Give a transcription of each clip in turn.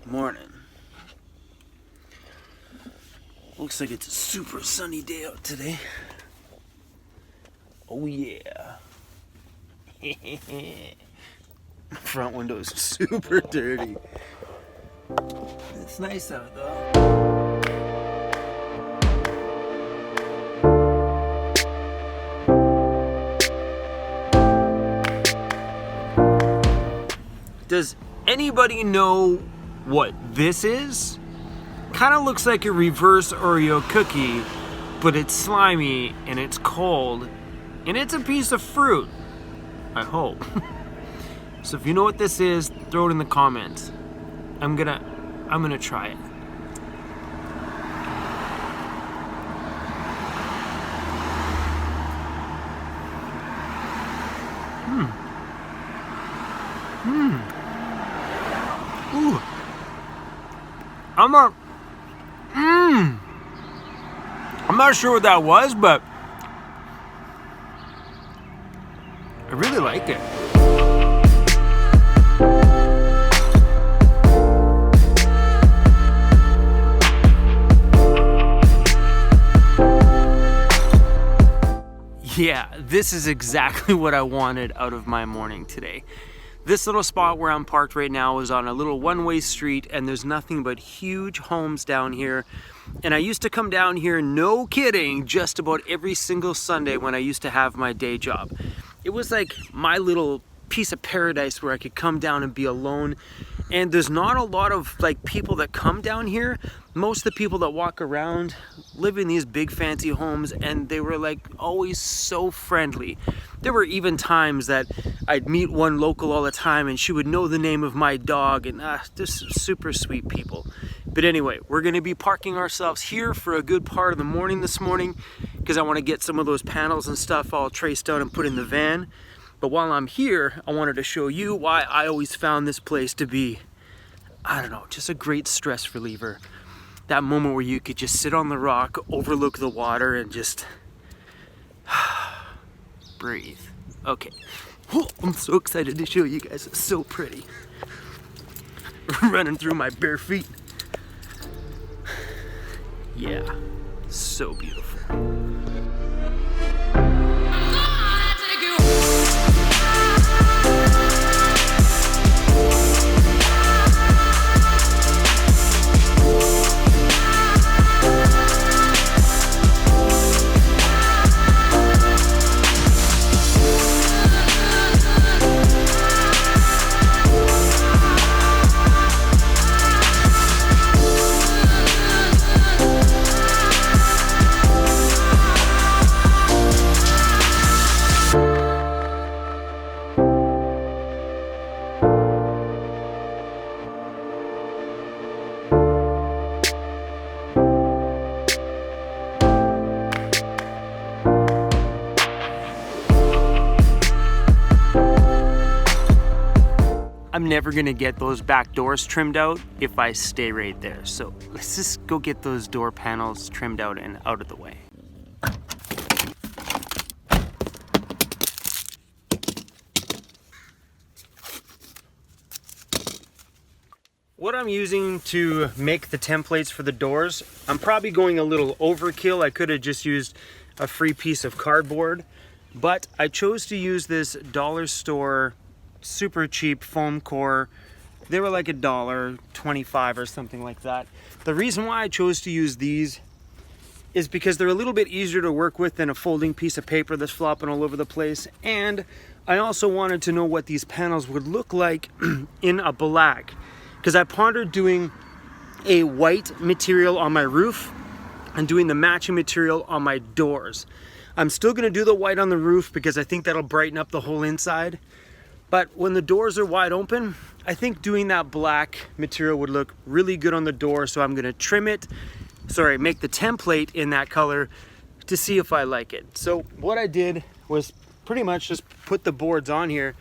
Morning. Looks like it's a super sunny day out today. Oh yeah. Front window's super dirty. It's nice out though. Does anybody know what this is? Kind of looks like a reverse Oreo cookie, but it's slimy and it's cold and it's a piece of fruit. I hope. So if you know what this is, throw it in the comments. I'm gonna try it. Ooh. I'm not sure what that was, but I really like it. Yeah, this is exactly what I wanted out of my morning today. This little spot where I'm parked right now is on a little one-way street, and there's nothing but huge homes down here. And I used to come down here, no kidding, just about every single Sunday when I used to have my day job. It was like my little piece of paradise where I could come down and be alone. And there's not a lot of like people that come down here. Most of the people that walk around live in these big fancy homes, and they were like always so friendly. There were even times that I'd meet one local all the time and she would know the name of my dog, and just super sweet people. But anyway, we're gonna be parking ourselves here for a good part of the morning this morning because I want to get some of those panels and stuff all traced out and put in the van. But while I'm here, I wanted to show you why I always found this place to be, I don't know, just a great stress reliever. That moment where you could just sit on the rock, overlook the water, and just breathe. Okay. Oh, I'm so excited to show you guys. It's so pretty. Running through my bare feet. Yeah, so beautiful. I'm never gonna get those back doors trimmed out if I stay right there. So let's just go get those door panels trimmed out and out of the way. What I'm using to make the templates for the doors, I'm probably going a little overkill. I could have just used a free piece of cardboard, but I chose to use this dollar store super cheap foam core. They were like $1.25 or something like that. The reason why I chose to use these is because they're a little bit easier to work with than a folding piece of paper that's flopping all over the place. And I also wanted to know what these panels would look like in a black, because I pondered doing a white material on my roof and doing the matching material on my doors. I'm still gonna do the white on the roof because I think that'll brighten up the whole inside. But when the doors are wide open, I think doing that black material would look really good on the door. So I'm gonna make the template in that color to see if I like it. So what I did was pretty much just put the boards on here,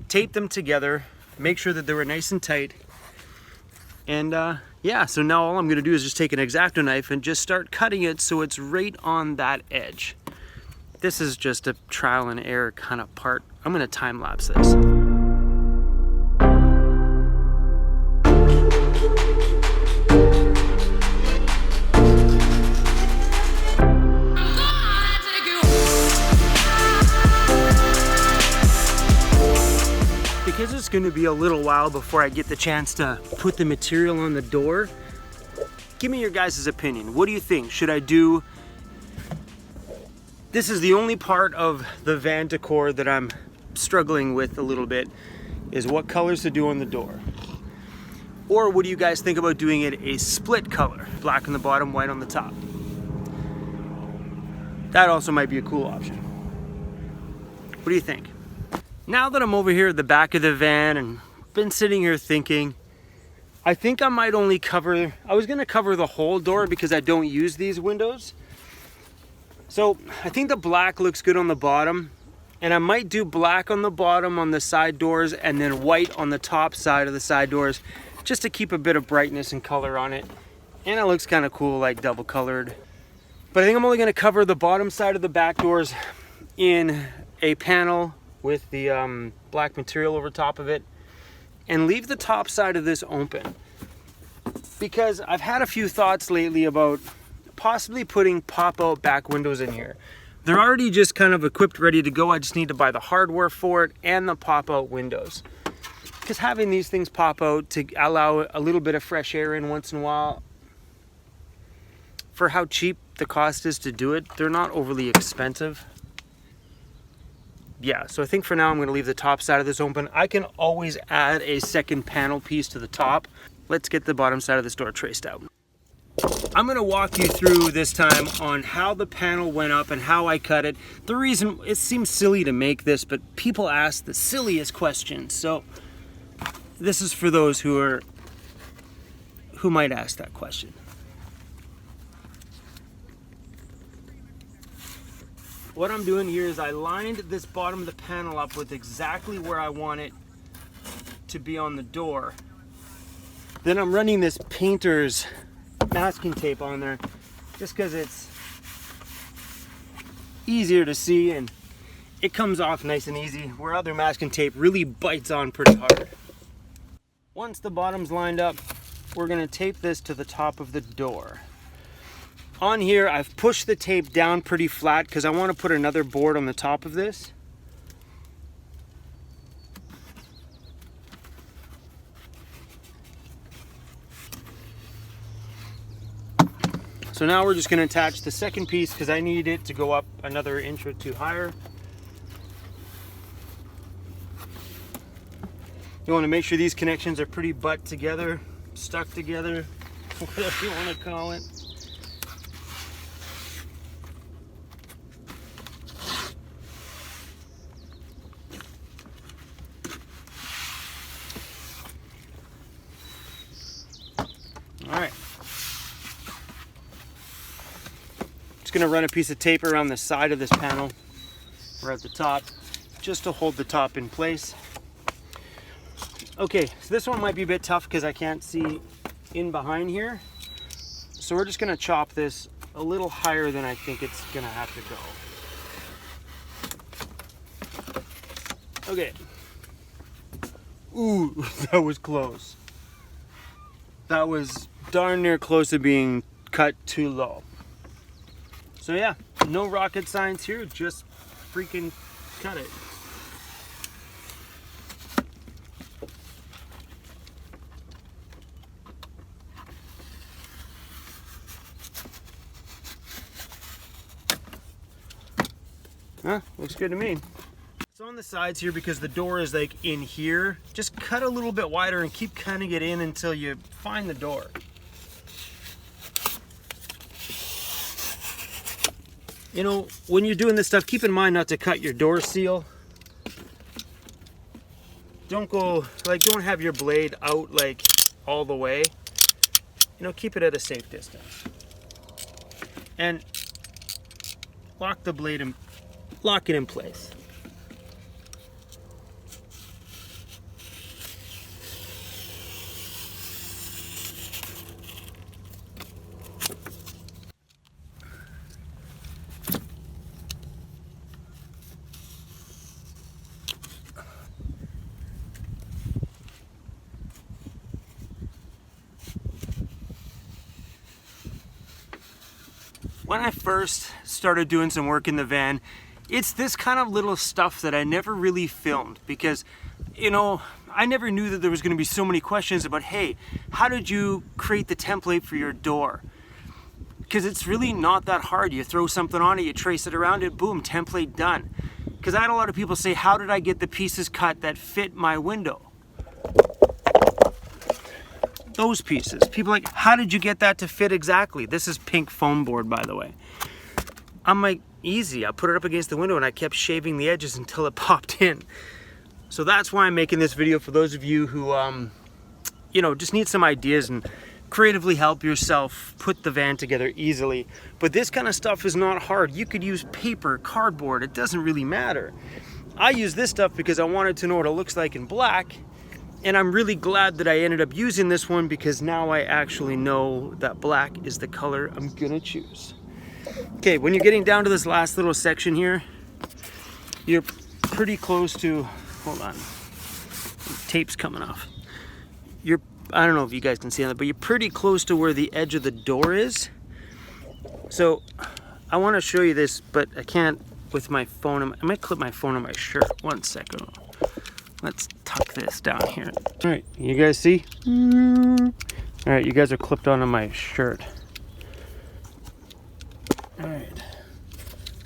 tape them together, make sure that they were nice and tight. And yeah, so now all I'm gonna do is just take an X-Acto knife and just start cutting it so it's right on that edge. This is just a trial and error kind of part. I'm gonna time lapse this. going to be a little while before I get the chance to put the material on the door. Give me your guys' opinion. What do you think? Should I do... This is the only part of the van decor that I'm struggling with a little bit, is what colors to do on the door. Or what do you guys think about doing it a split color? Black on the bottom, white on the top. That also might be a cool option. What do you think? Now that I'm over here at the back of the van and been sitting here thinking, I think I might only cover, I was gonna cover the whole door because I don't use these windows. So I think the black looks good on the bottom, and I might do black on the bottom on the side doors and then white on the top side of the side doors, just to keep a bit of brightness and color on it. And it looks kind of cool, like double colored. But I think I'm only gonna cover the bottom side of the back doors in a panel with the black material over top of it, and leave the top side of this open, because I've had a few thoughts lately about possibly putting pop-out back windows in here. They're already just kind of equipped, ready to go. I just need to buy the hardware for it and the pop-out windows, because having these things pop out to allow a little bit of fresh air in once in a while, for how cheap the cost is to do it, they're not overly expensive. Yeah, so I think for now I'm going to leave the top side of this open. I can always add a second panel piece to the top. Let's get the bottom side of this door traced out. I'm going to walk you through this time on how the panel went up and how I cut it. The reason, it seems silly to make this, but people ask the silliest questions. So this is for those who might ask that question. What I'm doing here is I lined this bottom of the panel up with exactly where I want it to be on the door. Then I'm running this painter's masking tape on there just because it's easier to see and it comes off nice and easy, where other masking tape really bites on pretty hard. Once the bottom's lined up, we're going to tape this to the top of the door. On here, I've pushed the tape down pretty flat because I want to put another board on the top of this. So now we're just going to attach the second piece because I need it to go up another inch or two higher. You want to make sure these connections are pretty butt together, stuck together, whatever you want to call it. All right. Just going to run a piece of tape around the side of this panel, or at the top, just to hold the top in place. Okay, so this one might be a bit tough because I can't see in behind here. So we're just going to chop this a little higher than I think it's going to have to go. Okay. Ooh, that was close. That was darn near close to being cut too low. So yeah, no rocket science here, just freaking cut it. Huh, looks good to me. So on the sides here, because the door is like in here, just cut a little bit wider and keep cutting it in until you find the door. You know, when you're doing this stuff, keep in mind not to cut your door seal. Don't go, like, don't have your blade out like all the way. You know, keep it at a safe distance. And lock the blade and lock it in place. When I first started doing some work in the van, it's this kind of little stuff that I never really filmed because, you know, I never knew that there was going to be so many questions about, hey, how did you create the template for your door? Because it's really not that hard. You throw something on it, you trace it around it, boom, template done. Because I had a lot of people say, how did I get the pieces cut that fit my window? Those pieces. People are like, how did you get that to fit exactly? This is pink foam board, by the way. I'm like, easy. I put it up against the window and I kept shaving the edges until it popped in. So that's why I'm making this video, for those of you who, you know, just need some ideas and creatively help yourself put the van together easily. But this kind of stuff is not hard. You could use paper, cardboard, it doesn't really matter. I use this stuff because I wanted to know what it looks like in black, and I'm really glad that I ended up using this one, because now I actually know that black is the color I'm gonna choose. Okay, when you're getting down to this last little section here, you're pretty close to, hold on, tape's coming off. I don't know if you guys can see that, but you're pretty close to where the edge of the door is. So I want to show you this, but I can't with my phone. I might clip my phone on my shirt. 1 second. Let's tuck this down here. All right, you guys see? All right, you guys are clipped onto my shirt. All right.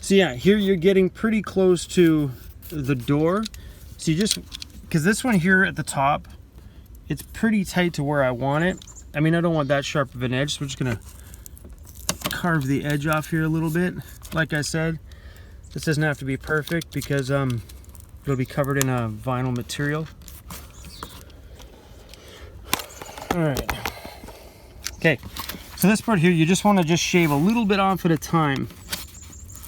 So yeah, here you're getting pretty close to the door. So you just, because this one here at the top, it's pretty tight to where I want it. I mean, I don't want that sharp of an edge, so we're just gonna carve the edge off here a little bit. Like I said, this doesn't have to be perfect because it'll be covered in a vinyl material. All right. Okay, so this part here, you just wanna just shave a little bit off at a time.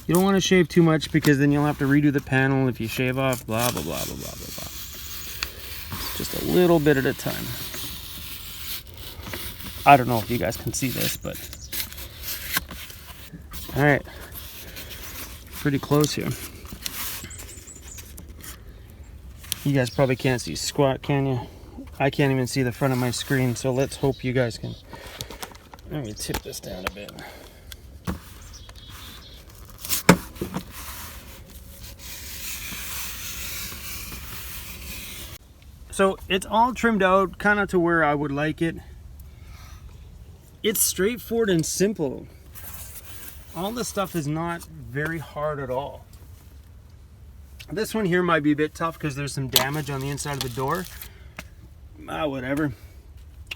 You don't wanna shave too much, because then you'll have to redo the panel if you shave off, blah, blah, blah, blah, blah, blah, blah. Just a little bit at a time. I don't know if you guys can see this, but all right, pretty close here. You guys probably can't see squat, can you? I can't even see the front of my screen, so let's hope you guys can. Let me tip this down a bit. So it's all trimmed out kind of to where I would like it. It's straightforward and simple. All this stuff is not very hard at all. This one here might be a bit tough because there's some damage on the inside of the door. Whatever.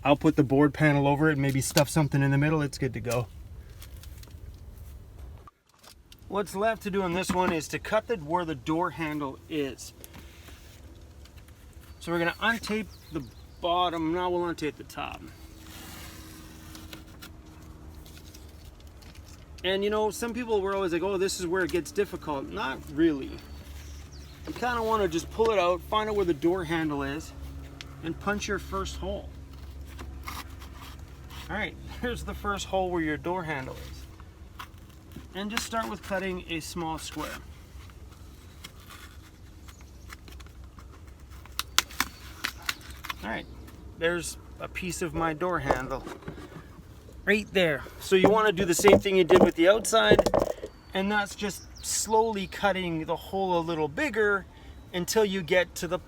I'll put the board panel over it and maybe stuff something in the middle. It's good to go. What's left to do on this one is to cut where the door handle is. So we're going to untape the bottom, now we'll untape the top. And you know, some people were always like, oh, this is where it gets difficult. Not really. You kind of want to just pull it out, find out where the door handle is, and punch your first hole. All right, here's the first hole where your door handle is. And just start with cutting a small square. All right, there's a piece of my door handle right there. So you want to do the same thing you did with the outside, and that's just slowly cutting the hole a little bigger until you get to the,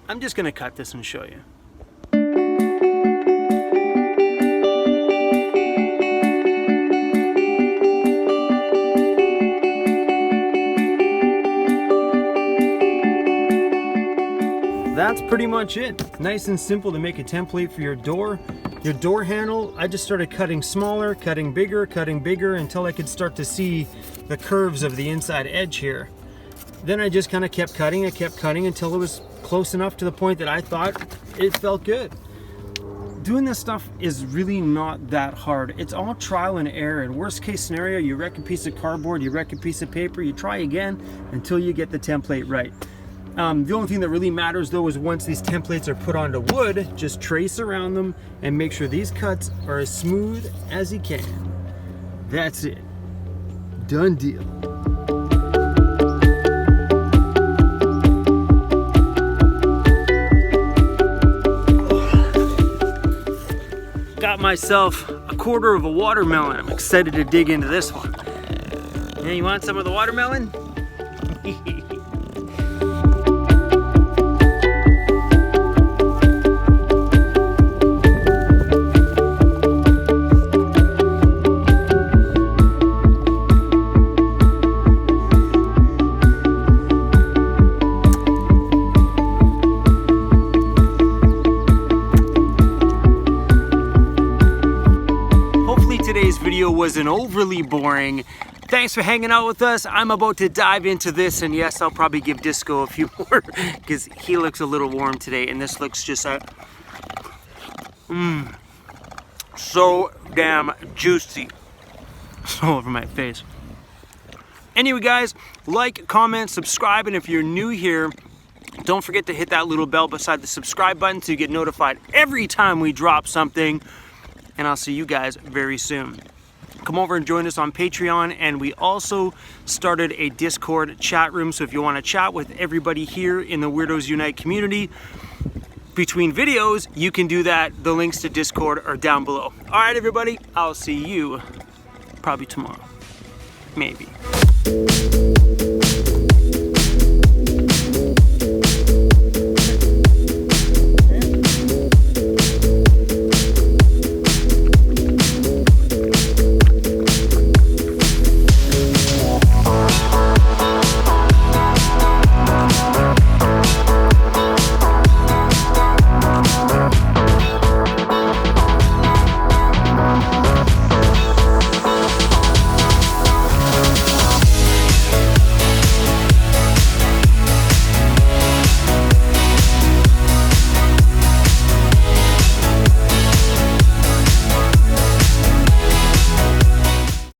I'm just going to cut this and show you. That's pretty much it. Nice and simple to make a template for your door. Your door handle, I just started cutting smaller, cutting bigger until I could start to see the curves of the inside edge here. Then I just kind of kept cutting until it was close enough to the point that I thought it felt good. Doing this stuff is really not that hard. It's all trial and error. In worst case scenario, you wreck a piece of cardboard, you wreck a piece of paper, you try again until you get the template right. The only thing that really matters though is once these templates are put onto wood, just trace around them and make sure these cuts are as smooth as you can. That's it. Done deal. Got myself a quarter of a watermelon. I'm excited to dig into this one. Hey, you want some of the watermelon? video wasn't overly boring. Thanks for hanging out with us. I'm about to dive into this, and yes, I'll probably give Disco a few more because he looks a little warm today, and this looks just so damn juicy. It's all over my face. Anyway, guys, like, comment, subscribe, and if you're new here, don't forget to hit that little bell beside the subscribe button so you get notified every time we drop something. And I'll see you guys very soon. Come over and join us on Patreon, and we also started a Discord chat room, so if you want to chat with everybody here in the Weirdos Unite community between videos, you can do that. The links to Discord are down below. All right, everybody, I'll see you probably tomorrow. Maybe.